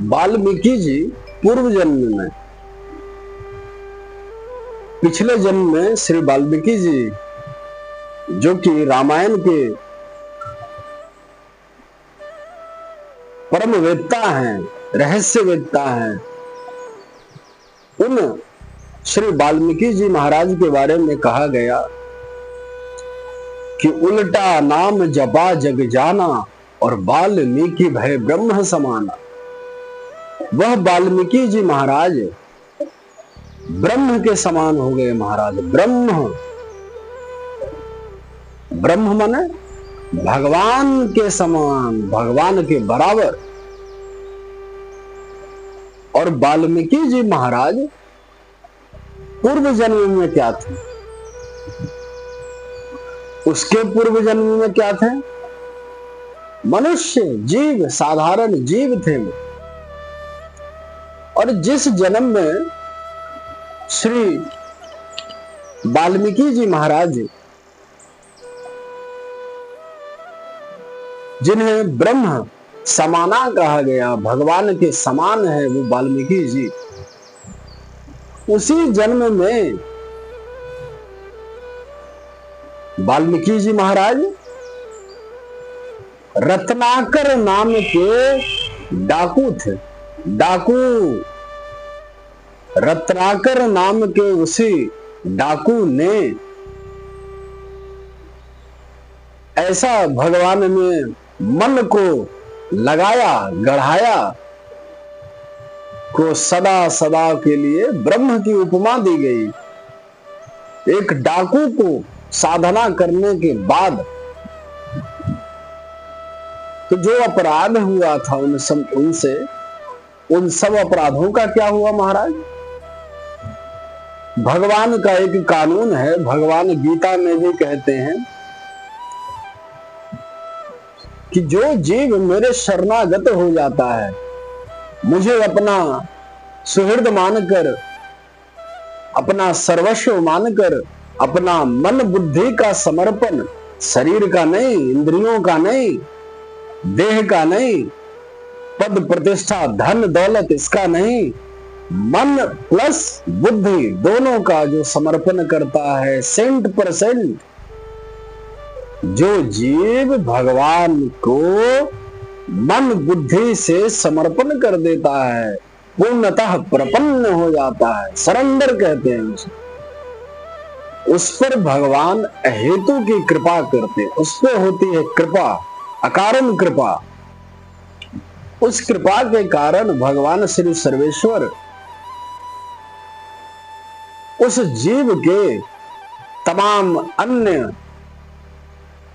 वाल्मीकि जी पूर्व जन्म में, पिछले जन्म में श्री वाल्मीकि जी जो कि रामायण के परम वेत्ता हैं, रहस्यवेत्ता हैं, उन श्री वाल्मीकि जी महाराज के बारे में कहा गया कि उल्टा नाम जपा जग जाना और वाल्मीकि भय ब्रह्म समाना। वह वाल्मीकि जी महाराज ब्रह्म के समान हो गए। महाराज ब्रह्म, ब्रह्म माने भगवान के समान, भगवान के बराबर। और वाल्मीकि जी महाराज पूर्व जन्म में क्या थे? उसके पूर्व जन्म में क्या थे? मनुष्य, जीव, साधारण जीव थे वो। और जिस जन्म में श्री वाल्मीकि जी महाराज, जिन्हें ब्रह्म समाना कहा गया, भगवान के समान है वो वाल्मीकि जी, उसी जन्म में वाल्मीकि जी महाराज रत्नाकर नाम के डाकू थे। डाकू, रत्नाकर नाम के उसी डाकू ने ऐसा भगवान में मन को लगाया, गढ़ाया, को सदा सदा के लिए ब्रह्म की उपमा दी गई। एक डाकू को साधना करने के बाद तो जो अपराध हुआ था उनसे, उन सब अपराधों का क्या हुआ महाराज? भगवान का एक कानून है, भगवान गीता में भी कहते हैं कि जो जीव मेरे शरणागत हो जाता है, मुझे अपना सुहृद मानकर, अपना सर्वस्व मानकर, अपना मन बुद्धि का समर्पण, शरीर का नहीं, इंद्रियों का नहीं, देह का नहीं, पद प्रतिष्ठा धन दौलत इसका नहीं, मन प्लस बुद्धि दोनों का जो समर्पण करता है 100%, जो जीव भगवान को मन बुद्धि से समर्पण कर देता है, पूर्णतः प्रपन्न हो जाता है, सरेंडर कहते हैं उसे, उस पर भगवान हेतु की कृपा करते हैं। उस पर होती है कृपा, अकारण कृपा। उस कृपा के कारण भगवान श्री सर्वेश्वर उस जीव के तमाम अन्य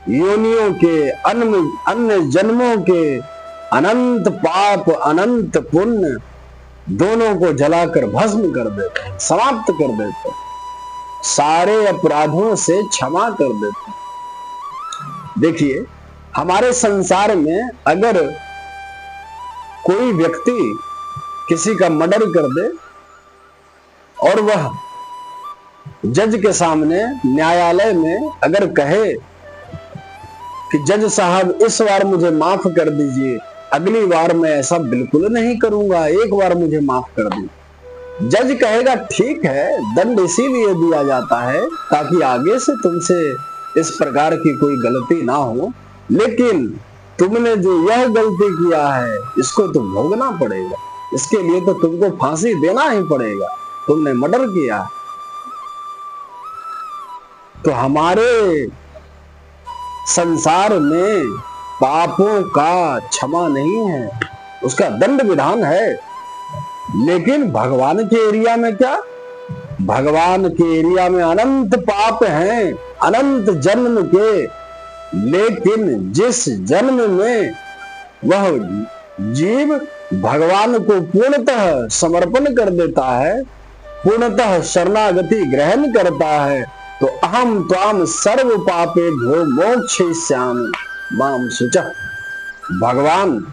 योनियों के, अन्य जन्मों के अनंत पाप, अनंत पुण्य दोनों को जलाकर भस्म कर देते हैं, समाप्त कर देते हैं, सारे अपराधों से क्षमा कर देते हैं। देखिए, हमारे संसार में अगर कोई व्यक्ति किसी का मर्डर कर दे और वह जज के सामने, न्यायालय में अगर कहे कि जज साहब इस बार मुझे माफ कर दीजिए, अगली बार मैं ऐसा बिल्कुल नहीं करूंगा, एक बार मुझे माफ कर दीजिए, जज कहेगा ठीक है, दंड इसीलिए दिया जाता है ताकि आगे से तुमसे इस प्रकार की कोई गलती ना हो, लेकिन तुमने जो यह गलती किया है इसको तो भोगना पड़ेगा, इसके लिए तो तुमको फांसी देना ही पड़ेगा, तुमने मर्डर किया। तो हमारे संसार में पापों का क्षमा नहीं है, उसका दंड विधान है। लेकिन भगवान के एरिया में क्या? भगवान के एरिया में अनंत पाप हैं, अनंत जन्म के, लेकिन जिस जन्म में वह जीव भगवान को पूर्णतः समर्पण कर देता है, पूर्णतः शरणागति ग्रहण करता है, तो अहम त्वाम सर्व पापेभ्यो मोक्षयिष्यामि मां शुचः। भगवान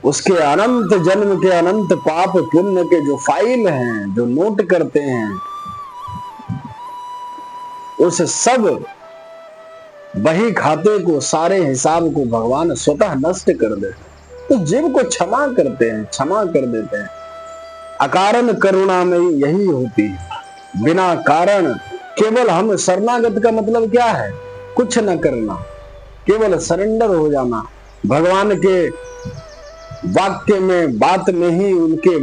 उसके अनंत जन्म के अनंत पाप पुण्य के जो फाइल हैं, जो नोट करते हैं, उस सब बही खाते को, सारे हिसाब को भगवान स्वतः नष्ट कर देते। तो जीव को क्षमा करते हैं, क्षमा कर देते हैं। अकारण करुणा में यही होती है, बिना कारण। केवल हम शरणागत का मतलब क्या है? कुछ न करना, केवल सरेंडर हो जाना, भगवान के वाक्य में, बात में ही, उनके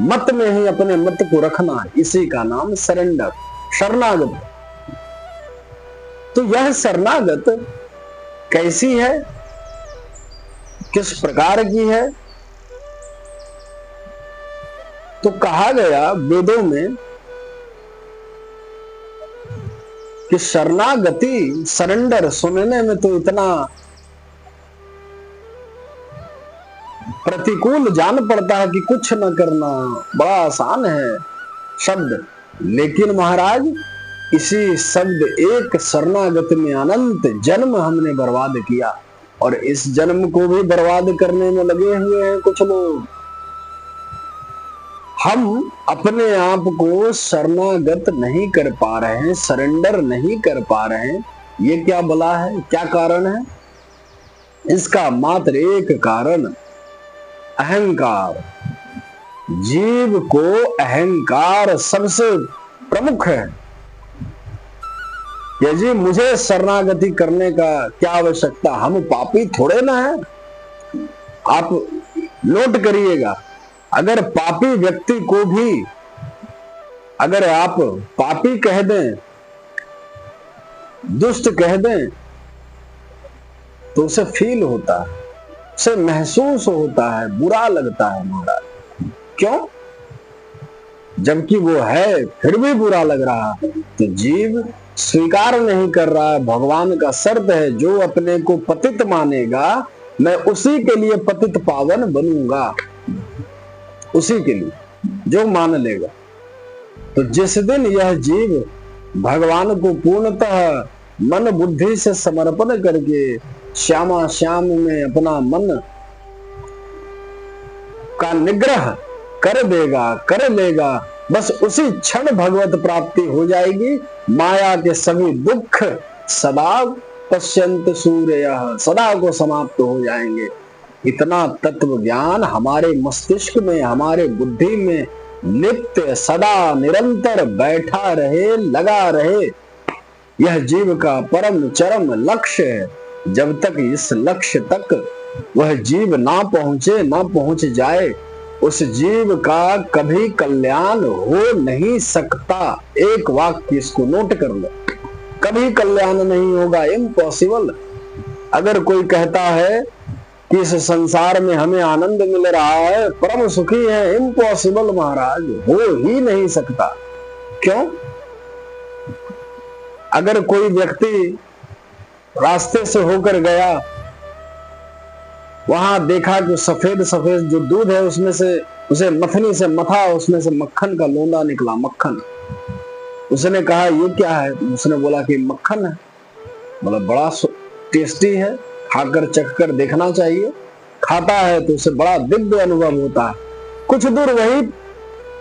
मत में ही अपने मत को रखना, इसी का नाम सरेंडर, शरणागत। तो यह शरणागत कैसी है, किस प्रकार की है? तो कहा गया वेदों में कि शरणागति, सरेंडर सुनने में तो इतना प्रतिकूल जान पड़ता है कि कुछ न करना, बड़ा आसान है शब्द। लेकिन महाराज, इसी शब्द एक शरणागत में अनंत जन्म हमने बर्बाद किया, और इस जन्म को भी बर्बाद करने में लगे हुए हैं कुछ लोग। हम अपने आप को शरणागत नहीं कर पा रहे हैं, सरेंडर नहीं कर पा रहे हैं। ये क्या बला है, क्या कारण है? इसका मात्र एक कारण अहंकार। जीव को अहंकार सबसे प्रमुख है। यदि मुझे शरणागति करने का क्या आवश्यकता, हम पापी थोड़े ना है। आप नोट करिएगा, अगर पापी व्यक्ति को भी अगर आप पापी कह दें, दुष्ट कह दें, तो उसे फील होता है, उसे महसूस होता है, बुरा लगता है महाराज। क्यों? जबकि वो है फिर भी बुरा लग रहा है। तो जीव स्वीकार नहीं कर रहा है। भगवान का शर्त है, जो अपने को पतित मानेगा, मैं उसी के लिए पतित पावन बनूंगा, उसी के लिए जो मान लेगा। तो जिस दिन यह जीव भगवान को पूर्णतः मन बुद्धि से समर्पण करके श्यामा श्याम में अपना मन का निग्रह कर देगा, कर लेगा, बस उसी क्षण भगवत प्राप्ति हो जाएगी। माया के सभी दुख सदा पश्यंत सूर्यः, सदा को समाप्त हो जाएंगे। इतना तत्व ज्ञान हमारे मस्तिष्क में, हमारे बुद्धि में नित्य सदा निरंतर बैठा रहे, लगा रहे। यह जीव का परम चरम लक्ष्य है। जब तक इस लक्ष्य तक वह जीव ना पहुंचे, ना पहुंच जाए, उस जीव का कभी कल्याण हो नहीं सकता। एक वाक्य इसको नोट कर लो, कभी कल्याण नहीं होगा, इम्पॉसिबल। अगर कोई कहता है कि इस संसार में हमें आनंद मिल रहा है, परम सुखी है, इम्पॉसिबल महाराज, हो ही नहीं सकता। क्यों? अगर कोई व्यक्ति रास्ते से होकर गया, वहां देखा कि सफेद सफेद जो दूध है उसमें से, उसे मथनी से मथा, उसमें से मक्खन का लोंदा निकला, मक्खन। उसने कहा ये क्या है? उसने बोला कि मक्खन है। बोला बड़ा टेस्टी है, खाकर चखकर देखना चाहिए। खाता है तो उसे बड़ा दिव्य अनुभव होता है। कुछ दूर वही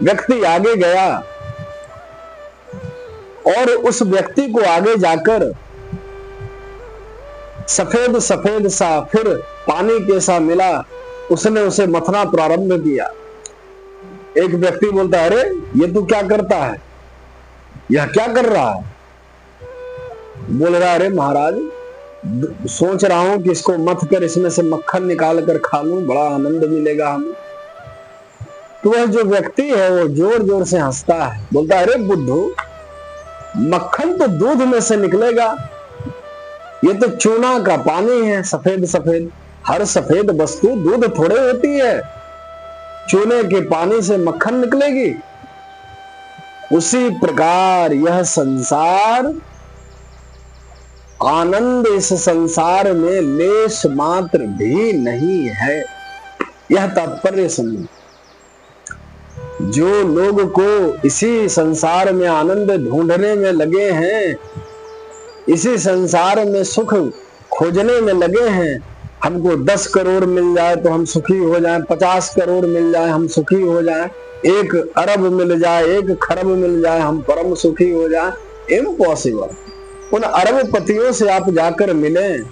व्यक्ति आगे गया और उस व्यक्ति को आगे जाकर सफेद सफेद सा फिर पानी कैसा मिला, उसने उसे मथना प्रारंभ किया। एक व्यक्ति बोलता है, अरे ये तू क्या करता है, यह क्या कर रहा है? बोल रहा, अरे महाराज सोच रहा हूं कि इसको मथ कर इसमें से मक्खन निकाल कर खा लूं, बड़ा आनंद मिलेगा हमें। तो वह जो व्यक्ति है वो जोर जोर से हंसता है, बोलता है, अरे बुद्धू, मक्खन तो दूध में से निकलेगा, ये तो चूना का पानी है, सफेद सफेद। हर सफेद वस्तु दूध थोड़े होती है, चूने के पानी से मक्खन निकलेगी। उसी प्रकार यह संसार, आनंद इस संसार में लेश मात्र भी नहीं है। यह तात्पर्य समझो। जो लोग को इसी संसार में आनंद ढूंढने में लगे हैं, इसी संसार में सुख खोजने में लगे हैं, हमको 10 करोड़ मिल जाए तो हम सुखी हो जाएं, 50 करोड़ मिल जाए हम सुखी हो जाएं, 1 अरब मिल जाए, 1 खरब मिल जाए हम परम सुखी हो जाएं, इम्पॉसिबल। उन अरबपतियों से आप जाकर मिलें,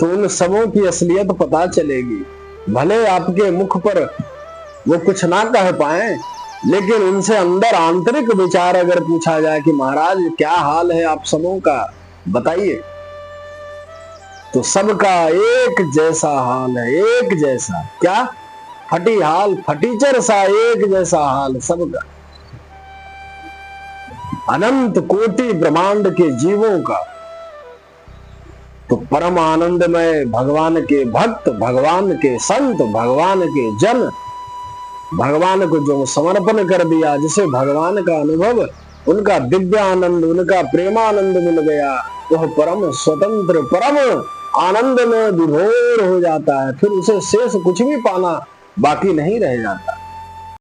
तो उन सबों की असलियत पता चलेगी। भले आपके मुख पर वो कुछ ना कह पाए, लेकिन उनसे अंदर आंतरिक विचार अगर पूछा जाए कि महाराज क्या हाल है आप सबों का, बताइए, तो सबका एक जैसा हाल है, एक जैसा। क्या? फटी हाल, फटीचर सा एक जैसा हाल सबका। अनंत कोटि ब्रह्मांड के जीवों का। तो परम आनंदमय भगवान के भक्त, भगवान के संत, भगवान के जन, भगवान को जो समर्पण कर दिया, जिसे भगवान का अनुभव, उनका दिव्य आनंद, उनका प्रेमानंद मिल गया, वह परम स्वतंत्र, परम आनंद में विभोर हो जाता है। फिर उसे शेष कुछ भी पाना बाकी नहीं रह जाता।